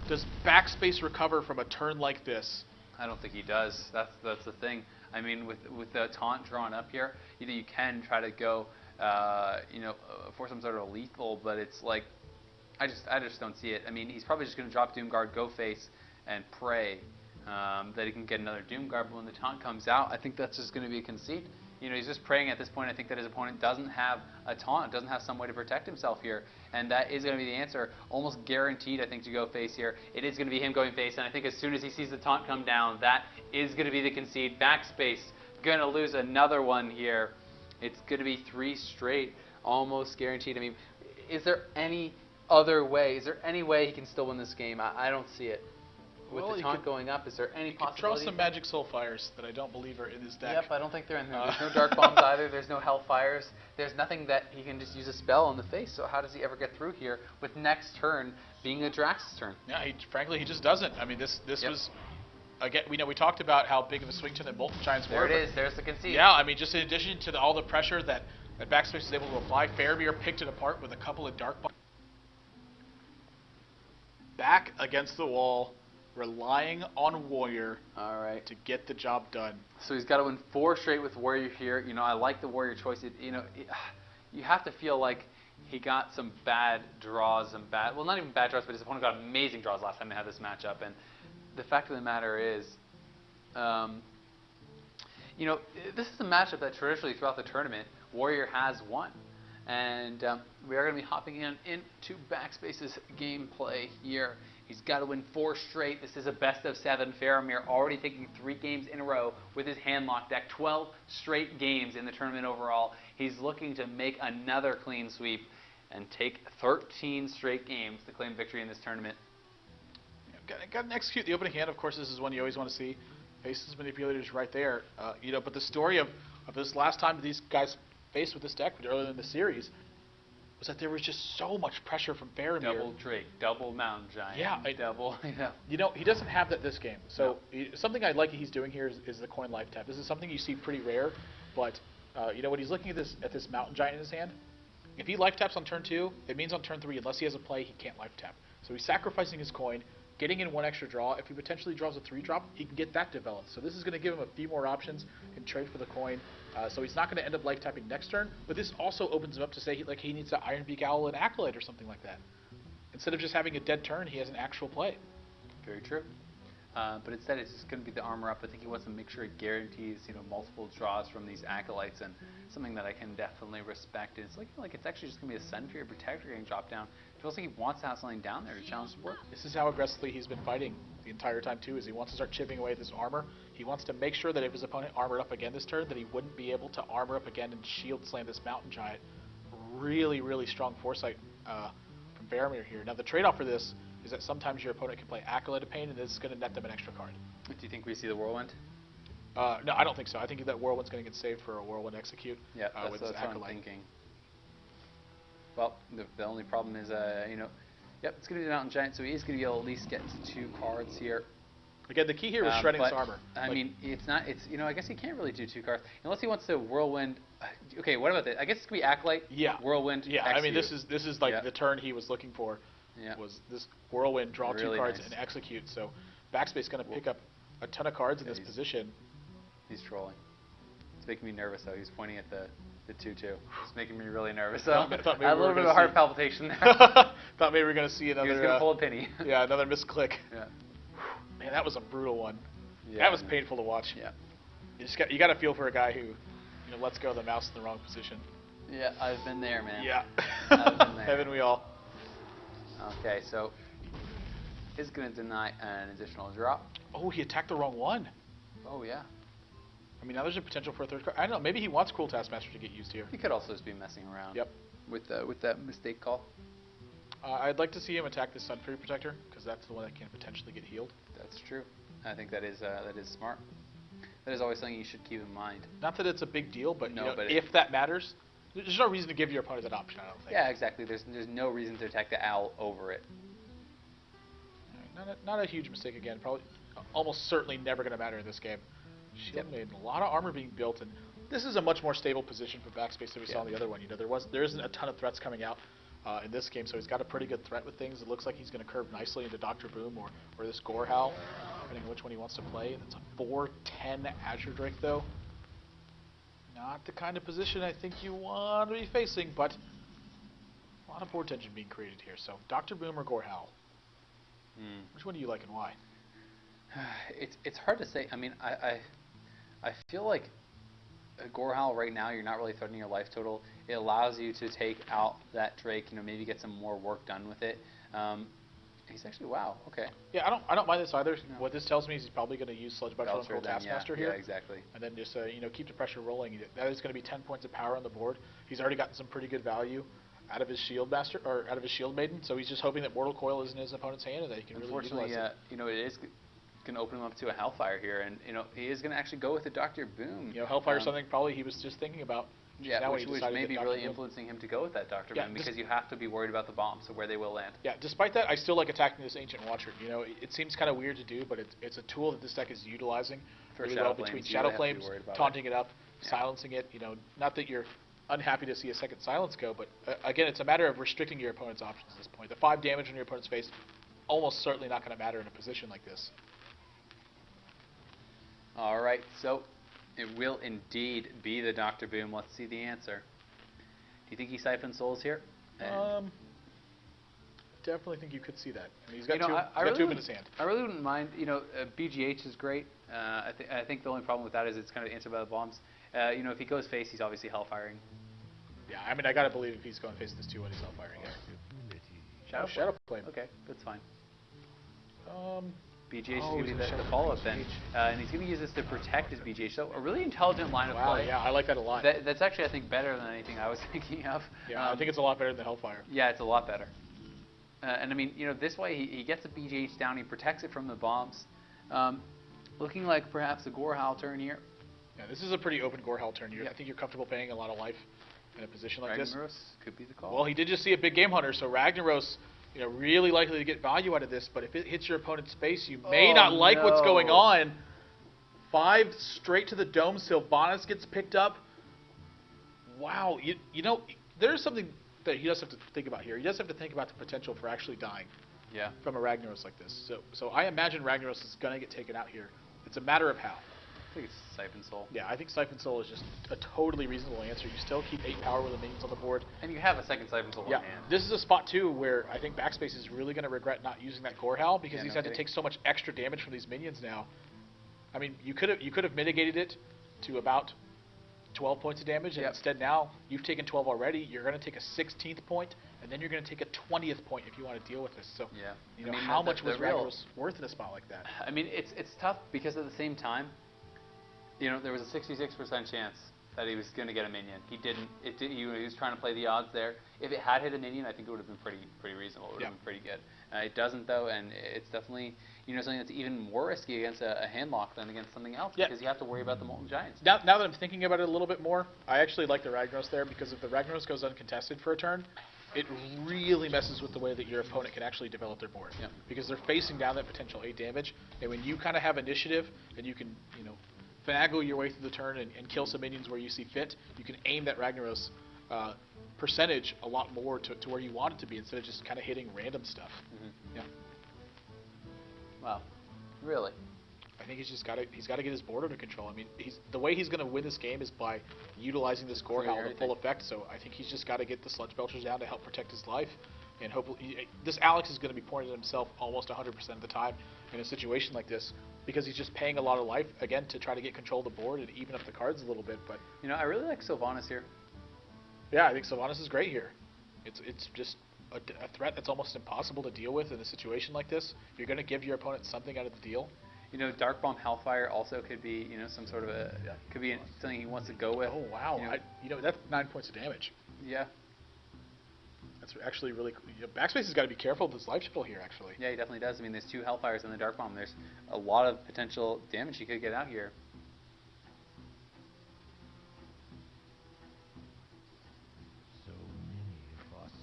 does Backspace recover from a turn like this? I don't think he does. That's the thing. I mean, with the taunt drawn up here, you can try to go, for some sort of lethal, but it's like, I just don't see it. I mean, he's probably just going to drop Doomguard, go face, and pray that he can get another Doomguard. But when the taunt comes out, I think that's just going to be a concede. He's just praying at this point. I think that his opponent doesn't have a taunt, doesn't have some way to protect himself here, and that is going to be the answer. Almost guaranteed, I think, to go face here. It is going to be him going face, and I think as soon as he sees the taunt come down, that is going to be the concede. Backspace going to lose another one here. It's going to be 3 straight, almost guaranteed. I mean, is there any other way? Is there any way he can still win this game? I don't see it. With the taunt going up, is there any possibility? Draw some Magic Soulfires that I don't believe are in his deck. Yep, I don't think they're in there. There's no Dark Bombs either. There's no Hellfires. There's nothing that he can just use a spell on the face. So how does he ever get through here with next turn being a Drax's turn? Yeah, frankly, he just doesn't. I mean, this was... Again, we talked about how big of a swing turn that Molten Giants were. There it is. There's the concede. Yeah, I mean, just in addition to all the pressure that Backspace was able to apply, Faramir picked it apart with a couple of Dark Bombs. Back against the wall, relying on Warrior to get the job done. So he's got to win 4 straight with Warrior here. I like the Warrior choice. You have to feel like he got some bad draws and well, not even bad draws, but his opponent got amazing draws last time they had this matchup. And the fact of the matter is, this is a matchup that traditionally throughout the tournament, Warrior has won. And we are going to be hopping into Backspace's gameplay here. He's got to win 4 straight. This is a best of 7. Faramir already taking 3 games in a row with his handlock deck. 12 straight games in the tournament overall. He's looking to make another clean sweep and take 13 straight games to claim victory in this tournament. Got to execute the opening hand. Of course, this is one you always want to see. Faces Manipulators right there. But the story of this last time these guys faced with this deck earlier in the series was that there was just so much pressure from Faramir. Double Drake, double Mountain Giant. Yeah. Double, he doesn't have that this game. So something I like he's doing here is the coin life tap. This is something you see pretty rare, but when he's looking at this Mountain Giant in his hand, if he life taps on turn 2, it means on turn 3, unless he has a play, he can't life tap. So he's sacrificing his coin, getting in 1 extra draw. If he potentially draws a 3-drop, he can get that developed. So this is going to give him a few more options in trade for the coin. So he's not going to end up life tapping next turn, but this also opens him up to say he needs to Iron Beak Owl and Acolyte or something like that. Instead of just having a dead turn, he has an actual play. Very true. But instead, it's just going to be the armor up. I think he wants to make sure it guarantees, multiple draws from these acolytes, and something that I can definitely respect is like it's actually just going to be a Sunfury Protector getting dropped down. It feels like he wants to have something down there to challenge the board. This is how aggressively he's been fighting the entire time too. Is he wants to start chipping away at this armor. He wants to make sure that if his opponent armored up again this turn, that he wouldn't be able to armor up again and shield slam this Mountain Giant. Really, really strong foresight from Faramir here. Now the trade-off for this is that sometimes your opponent can play Acolyte of Pain, and this is going to net them an extra card. Do you think we see the Whirlwind? No, I don't think so. I think that Whirlwind's going to get saved for a Whirlwind Execute. Yeah, that's with what I'm thinking. Well, the only problem is, yep, it's going to be the Mountain Giant, so he is going to be able to at least get 2 cards here. Again, the key here was shredding his armor. I mean, it's not. It's I guess he can't really do 2 cards unless he wants to whirlwind. Okay, what about this? I guess it could be Acolyte. Yeah. Whirlwind. Yeah. I mean, this is like the turn he was looking for. Yeah. Was this whirlwind, draw really 2 cards, nice. and execute. So Backspace going to pick up a ton of cards in this position. He's trolling. It's making me nervous though. He's pointing at the 2/2. It's making me really nervous. So I had a little bit of a heart palpitation there. Thought maybe we were going to see another. He was going to pull a penny. Yeah, another misclick. Yeah. Man, that was a brutal one. Yeah, that was painful to watch. Yeah. You got to feel for a guy who lets go of the mouse in the wrong position. Yeah, I've been there, man. Yeah. I've been there. Haven't we all? Okay, so is going to deny an additional drop. Oh, he attacked the wrong one. Oh yeah. I mean, now there's a potential for a 3rd card. I don't know. Maybe he wants Cruel Taskmaster to get used here. He could also just be messing around. Yep. With that mistake call. I'd like to see him attack the Sun Fury Protector because that's the one that can potentially get healed. That's true. I think that is smart. That is always something you should keep in mind. Not that it's a big deal, but, but if that matters, there's no reason to give your opponent that option, I don't think. Yeah, exactly. There's no reason to attack the owl over it. Not a huge mistake again. Probably, almost certainly never going to matter in this game. Shield Maiden, a lot of armor being built, and this is a much more stable position for Backspace than we saw in the other one. There isn't a ton of threats coming out in this game, so he's got a pretty good threat with things. It looks like he's going to curve nicely into Dr. Boom or this Gore Howl, depending on which one he wants to play. It's a 4/10 Azure Drake, though. Not the kind of position I think you want to be facing, but a lot of board tension being created here. So Dr. Boom or Gore Howl? Which one do you like and why? It's hard to say. I mean, I feel like a Gore Howl right now, you're not really threatening your life total. It allows you to take out that Drake, maybe get some more work done with it. He's actually, wow, okay. Yeah, I don't mind this either. No. What this tells me is he's probably going to use Sludge Buster on Cruel Taskmaster here. Yeah, exactly. And then just keep the pressure rolling. That is going to be 10 points of power on the board. He's already gotten some pretty good value out of his Shield Master or out of his Shield Maiden. So he's just hoping that Mortal Coil is in his opponent's hand and that he can really utilize it. Unfortunately, it is going to open him up to a Hellfire here, and he is going to actually go with the Dr. Boom. Hellfire is something probably he was just thinking about. Yeah, which may be really influencing him to go with that Dr. Boom because you have to be worried about the bombs, so where they will land. Yeah, despite that, I still like attacking this Ancient Watcher. It seems kind of weird to do, but it's a tool that this deck is utilizing really well between Shadow Flames, taunting it up, silencing it. Not that you're unhappy to see a second silence go, but again, it's a matter of restricting your opponent's options at this point. The 5 damage on your opponent's face almost certainly not going to matter in a position like this. All right, so it will indeed be the Dr. Boom. Let's see the answer. Do you think he siphons souls here? Definitely think you could see that. I mean, he's got two in his hand. I really wouldn't mind. BGH is great. I think the only problem with that is it's kind of answered by the bombs. If he goes face, he's obviously hellfiring. Yeah, I mean, I gotta believe if he's going face this 2-1, he's hellfiring here. Shadow Flame. Okay, that's fine. BGH is going to be the follow-up then. And he's going to use this to protect his BGH. So a really intelligent line of play. Yeah, I like that a lot. That's actually, I think, better than anything I was thinking of. Yeah, I think it's a lot better than Hellfire. Yeah, it's a lot better. And I mean, this way he gets the BGH down, he protects it from the bombs. Looking like perhaps a Gore Howl turn here. Yeah, this is a pretty open Gore Howl turn here. I think you're comfortable paying a lot of life in a position like this. Ragnaros could be the call. Well, he did just see a big Game Hunter, so Ragnaros, really likely to get value out of this, but if it hits your opponent's face, you may not like what's going on. 5 straight to the dome, Sylvanas gets picked up. Wow, there's something that he does have to think about here. He does have to think about the potential for actually dying from a Ragnaros like this. So I imagine Ragnaros is going to get taken out here. It's a matter of how. I think it's Siphon Soul. Yeah, I think Siphon Soul is just a totally reasonable answer. You still keep 8 power with the minions on the board. And you have a second Siphon Soul in hand. This is a spot, too, where I think Backspace is really going to regret not using that Gore Howl because he's had to take so much extra damage from these minions now. I mean, you could have mitigated it to about 12 points of damage, and instead now you've taken 12 already. You're going to take a 16th point, and then you're going to take a 20th point if you want to deal with this. So, how much was Ragnaros worth in a spot like that? I mean, it's tough because at the same time, there was a 66% chance that he was going to get a minion. He didn't. He was trying to play the odds there. If it had hit a minion, I think it would have been pretty reasonable. It would have been pretty good. It doesn't though, and it's definitely something that's even more risky against a handlock than against something else because you have to worry about the Molten Giants. Now that I'm thinking about it a little bit more, I actually like the Ragnaros there because if the Ragnaros goes uncontested for a turn, it really messes with the way that your opponent can actually develop their board. Yep. Because they're facing down that potential 8 damage, and when you kind of have initiative and you can, finagle your way through the turn and kill some minions where you see fit, you can aim that Ragnaros percentage a lot more to where you want it to be instead of just kind of hitting random stuff. Mm-hmm. Yeah. Wow. Really? I think he's got to get his board under control. I mean, the way he's going to win this game is by utilizing this core howl to full effect. So I think he's just got to get the sludge belchers down to help protect his life, and hopefully this Alex is going to be pointing at himself almost 100% of the time in a situation like this because he's just paying a lot of life again to try to get control of the board and even up the cards a little bit. But I really like Sylvanas here. Yeah, I think Sylvanas is great here. It's just a threat that's almost impossible to deal with in a situation like this. You're going to give your opponent something out of the deal. Dark Bomb Hellfire also could be, some sort of could be something he wants to go with. Oh wow, that's 9 points of damage. Yeah. That's actually really cool. Backspace has got to be careful with his life total here, actually. Yeah, he definitely does. I mean, there's 2 Hellfires and the Dark Bomb. There's a lot of potential damage he could get out here.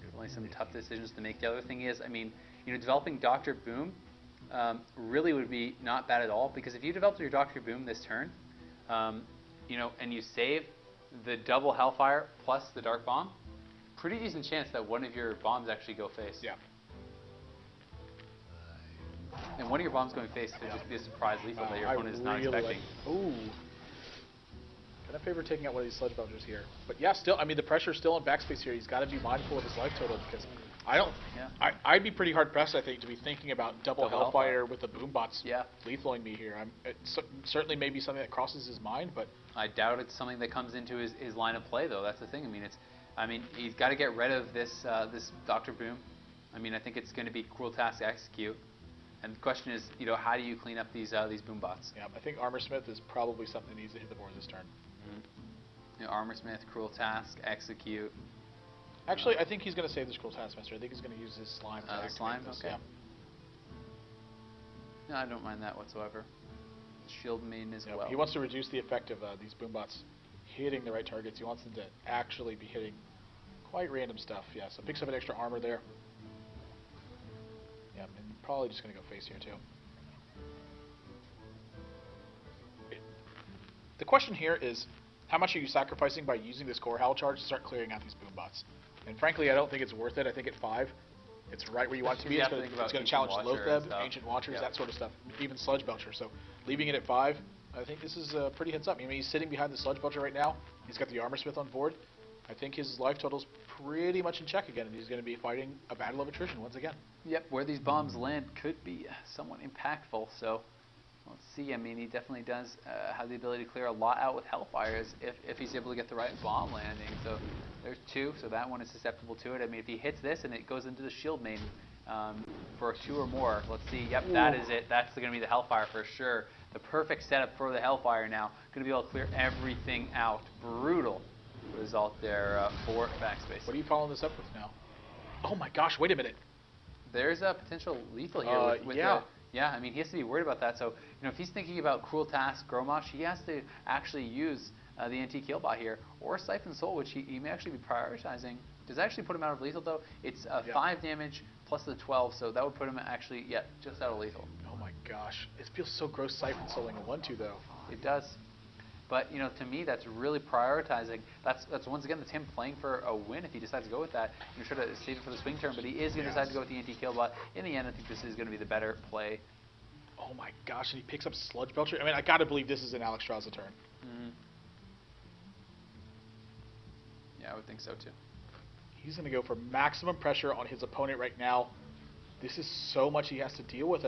Definitely some tough decisions to make. The other thing is, developing Dr. Boom really would be not bad at all, because if you develop your Dr. Boom this turn, and you save the double Hellfire plus the Dark Bomb, pretty decent chance that one of your bombs actually go face. Yeah. And one of your bombs going face could just be a surprise lethal that your opponent is not expecting. Ooh. Kind of favor taking out one of these sludge belchers here. But yeah, still, the pressure's still on Backspace here. He's got to be mindful of his life total because I'd be pretty hard pressed, I think, to be thinking about double Hellfire with the boom bots lethaling me here. It's certainly maybe something that crosses his mind, but I doubt it's something that comes into his line of play, though. That's the thing. He's got to get rid of this Dr. Boom. I think it's going to be Cruel Task to execute. And the question is, how do you clean up these boom bots? Yeah, I think Armor Smith is probably something that needs to hit the board this turn. Mm-hmm. Armor Smith, Cruel Task, execute. Actually, I think he's going to save this Cruel Taskmaster. I think he's going to use his slime to activate slime? This. Okay. Yeah. No, I don't mind that whatsoever. Shield Maiden as well. He wants to reduce the effect of these boom bots hitting the right targets. He wants them to actually be hitting quite random stuff. Yeah, so picks up an extra armor there. Yeah, and probably just going to go face here too. The question here is, how much are you sacrificing by using this core howl charge to start clearing out these boom bots? And frankly, I don't think it's worth it. I think at 5, it's right where you want it to be. It's going to challenge Loatheb, Ancient Watchers, that sort of stuff, even Sludge Belcher. So leaving it at 5, I think this is pretty heads up. He's sitting behind the Sludge Belcher right now. He's got the Armor Smith on board. I think his life total's pretty much in check again, and he's going to be fighting a battle of attrition once again. Yep, where these bombs land could be somewhat impactful, so let's see. He definitely does have the ability to clear a lot out with Hellfires if he's able to get the right bomb landing. So there's 2, so that one is susceptible to it. If he hits this and it goes into the Shield Maiden for 2 or more, let's see. Yep, that is it. That's going to be the Hellfire for sure. The perfect setup for the Hellfire now. Going to be able to clear everything out. Brutal result there for Backspace. What are you following this up with now? Oh my gosh, wait a minute. There's a potential lethal here with yeah, he has to be worried about that. So, if he's thinking about Cruel Task, Gromosh, he has to actually use the anti-kill bot here, or Siphon Soul, which he may actually be prioritizing. Does that actually put him out of lethal, though? It's 5 damage plus the 12, so that would put him actually, just out of lethal. Oh my gosh. It feels so gross Siphon Souling a 1-2, though. It does. But, to me, that's really prioritizing. That's once again, that's him playing for a win if he decides to go with that. Try to save it for the swing turn, but he is going to decide to go with the anti-kill bot. In the end, I think this is going to be the better play. Oh my gosh, and he picks up Sludge Belcher. I got to believe this is an Alex Strauza turn. Mm-hmm. Yeah, I would think so, too. He's going to go for maximum pressure on his opponent right now. This is so much he has to deal with.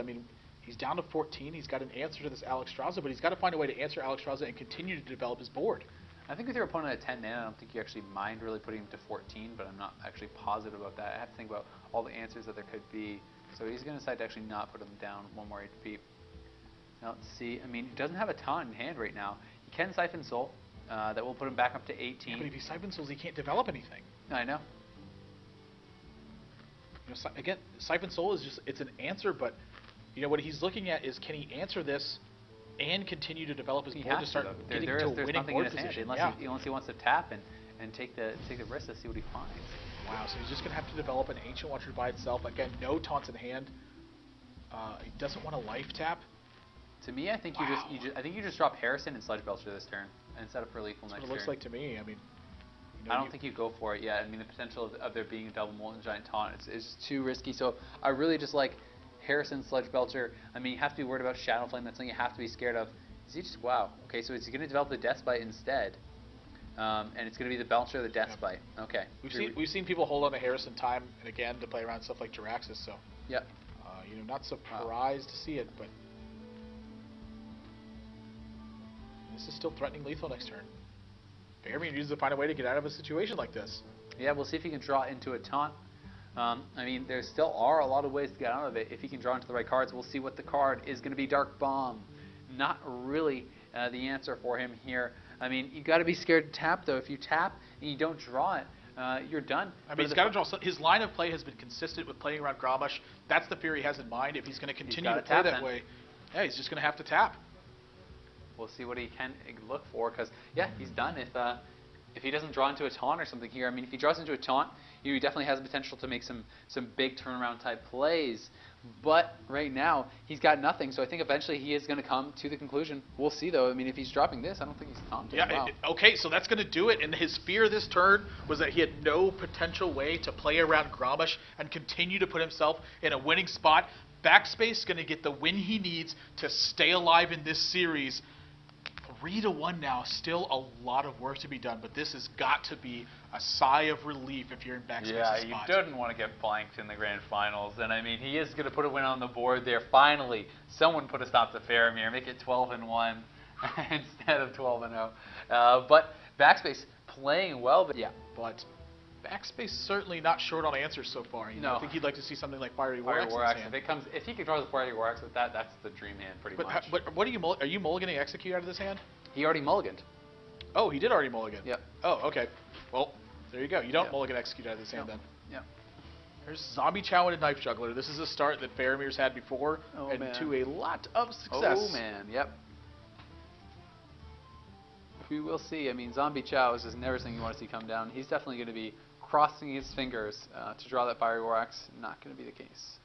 He's down to 14. He's got an answer to this Alex Strauza, but he's got to find a way to answer Alex Strauza and continue to develop his board. I think with your opponent at 10 mana, I don't think you actually mind really putting him to 14, but I'm not actually positive about that. I have to think about all the answers that there could be. So he's going to decide to actually not put him down 1 more HP. Now let's see. He doesn't have a ton in hand right now. He can Siphon Soul. That will put him back up to 18. Yeah, but if he Siphon Souls, he can't develop anything. I know. Again, Siphon Soul is it's an answer, but what he's looking at is, can he answer this and continue to develop his board to start getting to a winning board position? Unless he wants to tap and take the risk to see what he finds. Wow, so he's just going to have to develop an Ancient Watcher by itself. Again, no taunts in hand. He doesn't want a life tap. To me, I think you just drop Harrison and Sludge Belcher this turn and set up for lethal next turn. That's what it looks like to me. I mean, I don't think you go for it yet. I mean, the potential of there being a double Molten Giant taunt is too risky. So I really just like Harrison, Sludge Belcher. I mean, you have to be worried about Shadow Flame. That's something you have to be scared of. Is he just wow? Okay, so is he going to develop the Death Bite instead? And it's going to be the Belcher or the Death Bite. Okay. We've seen people hold on to Harrison time and again to play around stuff like Jiraxis. So yep. Not surprised to see it, but this is still threatening lethal next turn. Faramir needs to find a way to get out of a situation like this. Yeah, we'll see if he can draw into a taunt. I mean, there still are a lot of ways to get out of it. If he can draw into the right cards, we'll see what the card is going to be. Dark Bomb. Not really the answer for him here. I mean, you got to be scared to tap, though. If you tap and you don't draw it, you're done. I mean, he's got to draw. His line of play has been consistent with playing around Grommash. That's the fear he has in mind. If he's going to continue to play that way, yeah, he's just going to have to tap. We'll see what he can look for, because yeah, he's done. If he doesn't draw into a taunt or something here, I mean, if he draws into a taunt, he definitely has the potential to make some big turnaround type plays. But right now, he's got nothing. So I think eventually he is going to come to the conclusion. We'll see, though. I mean, if he's dropping this, I don't think he's taunting. Yeah. Wow. Okay, so that's going to do it. And his fear this turn was that he had no potential way to play around Grommash and continue to put himself in a winning spot. Backspace is going to get the win he needs to stay alive in this series. 3-1 now, still a lot of work to be done, but this has got to be a sigh of relief if you're in Backspace's spot. Yeah, you don't want to get blanked in the grand finals, and I mean, he is going to put a win on the board there. Finally, someone put a stop to Faramir, make it 12-1 instead of 12-0. But Backspace playing well, but yeah. But Backspace certainly not short on answers so far. I think he'd like to see something like Fiery War Axe. If he can draw the Fiery War Axe with that, that's the dream hand pretty much. But what are you mulliganing Execute out of this hand? He already mulliganed. Oh, he did already mulligan. Yep. Oh, okay. Well, there you go. You don't mulligan Execute out of this hand then. Yep. There's Zombie Chow and a Knife Juggler. This is a start that Faramir's had before, to a lot of success. Oh man, yep. We will see. I mean, Zombie Chow is just never something you want to see come down. He's definitely going to be crossing his fingers to draw that Fiery War Axe. Not going to be the case.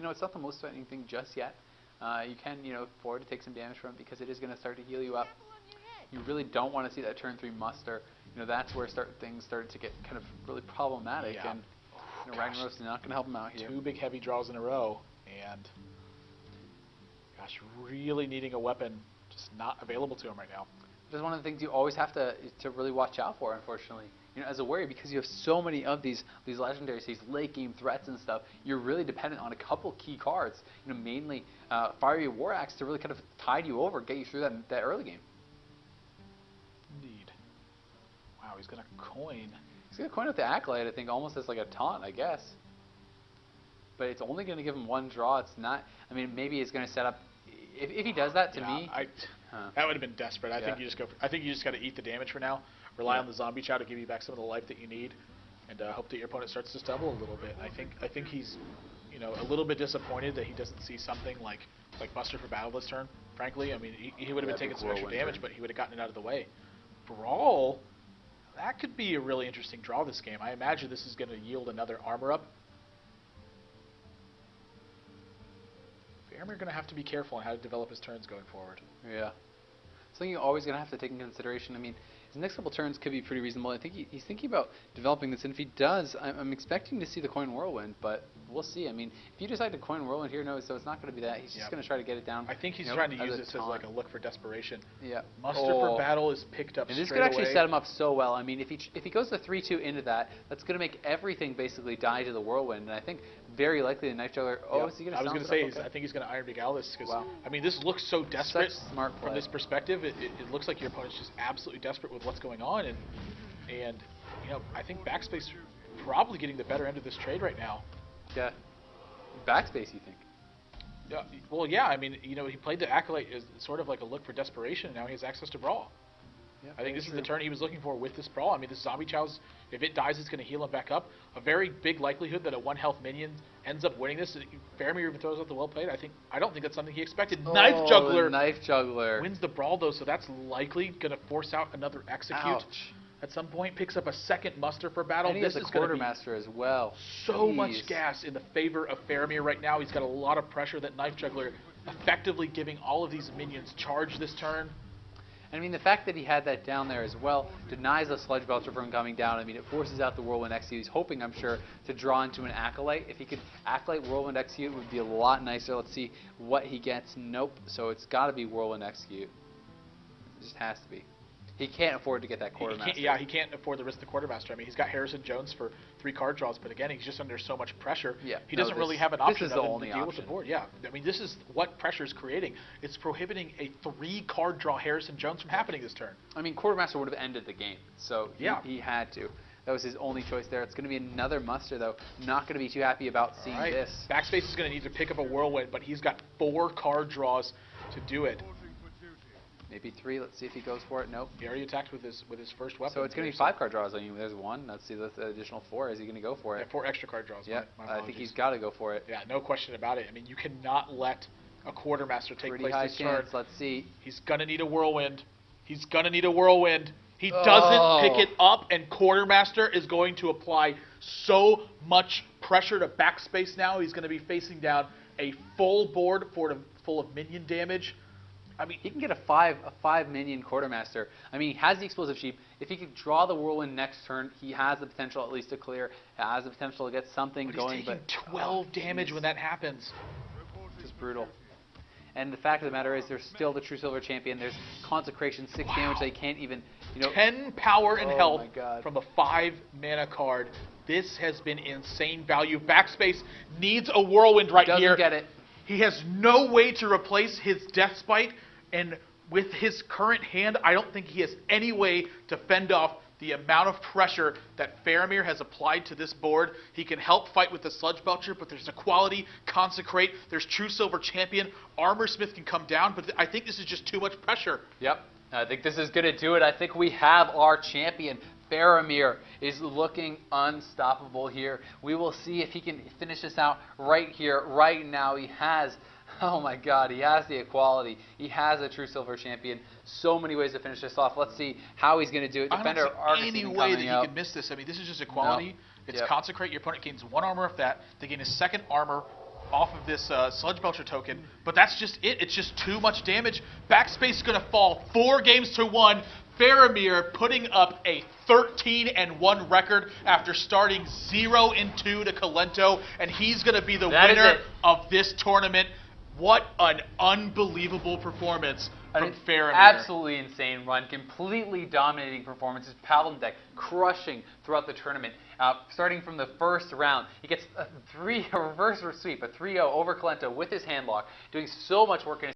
It's not the most threatening thing just yet. You can, afford to take some damage from it because it is going to start to heal you up. You really don't want to see that turn 3 muster. That's where things started to get kind of really problematic. Yeah. And Ragnarok's not going to help him out here. 2 big heavy draws in a row, and gosh, really needing a weapon just not available to him right now. That's one of the things you always have to really watch out for, unfortunately. As a warrior, because you have so many of these legendaries, these late game threats and stuff, you're really dependent on a couple key cards. mainly Fiery War Axe to really kind of tide you over, get you through that early game. Indeed. Wow, he's gonna coin. He's gonna coin with the Acolyte, I think, almost as like a taunt, I guess. But it's only gonna give him 1 draw. It's not. I mean, maybe it's gonna set up. If he does that to me, that would have been desperate. I think you just go. I think you just got to eat the damage for now. Rely on the Zombie Chow to give you back some of the life that you need, and hope that your opponent starts to stumble a little bit. I think he's, a little bit disappointed that he doesn't see something like Buster for Battle this turn. Frankly, I mean, he would have been taking some extra damage, but he would have gotten it out of the way. Brawl, that could be a really interesting draw this game. I imagine this is going to yield another armor up. Faramir going to have to be careful on how to develop his turns going forward. Yeah. Something you're always going to have to take into consideration. I mean, his next couple turns could be pretty reasonable. I think he's thinking about developing this, and if he does, I'm expecting to see the Coin Whirlwind, but we'll see. I mean, if you decide to Coin Whirlwind here, no, so it's not going to be that. He's just going to try to get it down. I think he's trying to use this as like a look for desperation. Yeah. Muster for Battle is picked up straight away. And this could actually set him up so well. I mean, if he goes to 3-2 into that, that's going to make everything basically die to the Whirlwind, and I think very likely the Knife Juggler. Oh, is he going to? I was going to say, I think he's going to Iron Beguile this because I mean, this looks so desperate. Such smart play. From this perspective. It looks like your opponent's just absolutely desperate with what's going on, and I think Backspace probably getting the better end of this trade right now. Yeah. Backspace, you think? Yeah. Well, yeah. I mean, he played the Acolyte as sort of like a look for desperation, and now he has access to Brawl. Yeah, I think this is the turn he was looking for with this Brawl. I mean, this Zombie Chow's, if it dies, it's going to heal him back up. A very big likelihood that a 1-health minion ends up winning this. Faramir even throws out the well played. I don't think that's something he expected. Oh, Knife Juggler. Knife Juggler wins the Brawl though, so that's likely going to force out another Execute. Ouch. at some point, picks up a second muster for battle. And he this has is a going to be quartermaster as well. so Jeez. much gas in the favor of Faramir right now. He's got a lot of pressure. That Knife Juggler effectively giving all of these minions charge this turn. I mean, the fact that he had that down there as well denies the Sludge Belcher from coming down. I mean, it forces out the Whirlwind Execute. He's hoping, I'm sure, to draw into an Acolyte. If he could Acolyte Whirlwind Execute, it would be a lot nicer. Let's see what he gets. Nope. So it's got to be Whirlwind Execute. It just has to be. He can't afford to get that Quartermaster. He can't afford the risk of the Quartermaster. I mean, he's got Harrison Jones for 3 card draws, but again, he's just under so much pressure. Yeah, he doesn't really have an option This is the other than only to deal with the option. board. Yeah, I mean, this is what pressure is creating. It's prohibiting a 3 card draw Harrison Jones from happening this turn. I mean, Quartermaster would have ended the game, so he had to. That was his only choice there. It's going to be another muster, though. Not going to be too happy about seeing this. Backspace is going to need to pick up a Whirlwind, but he's got 4 card draws to do it. Maybe 3. Let's see if he goes for it. Nope. He already attacked with his first weapon. So it's going to be 5 card draws. I mean, there's 1. Let's see the additional 4. Is he going to go for it? Yeah, 4 extra card draws. Yeah, my I think he's got to go for it. Yeah, no question about it. I mean, you cannot let a Quartermaster take Pretty place high this chance. turn. Let's see. He's going to need a Whirlwind. He's going to need a Whirlwind. He doesn't pick it up, and Quartermaster is going to apply so much pressure to Backspace now. He's going to be facing down a full board full of minion damage. I mean, he can get a 5 minion Quartermaster. I mean, he has the Explosive Sheep. If he could draw the Whirlwind next turn, he has the potential at least to clear. Has the potential to get something going. He's taking 12 damage when that happens. Just brutal. And the fact of the matter is, there's still the True Silver Champion. There's Consecration, 6 damage. They can't even, 10 power and health my from a 5 mana card. This has been insane value. Backspace needs a Whirlwind right here. Doesn't get it. He has no way to replace his Death Spite, and with his current hand, I don't think he has any way to fend off the amount of pressure that Faramir has applied to this board. He can help fight with the Sludge Belcher, but there's Equality, Consecrate, there's True Silver Champion, Armor Smith can come down, but I think this is just too much pressure. Yep, I think this is going to do it. I think we have our champion. Faramir is looking unstoppable here. We will see if he can finish this out right here, right now. He has, oh my God, he has the Equality. He has a True Silver Champion. So many ways to finish this off. Let's see how he's going to do it. Defender I don't see any way that he can miss this. I mean, this is just Equality. No. It's Consecrate. Your opponent gains 1 armor off that. They gain a 2nd armor off of this Sludge Belcher token, but that's just it. It's just too much damage. Backspace is going to fall 4 games to 1. Faramir putting up a 13-1 record after starting 0-2 to Kalento, and he's going to be the winner of this tournament. What an unbelievable performance from Faramir. Absolutely insane run, completely dominating performances. Paladin deck crushing throughout the tournament. Starting from the first round, he gets a reverse sweep, a 3-0 over Kalento with his handlock, doing so much work in his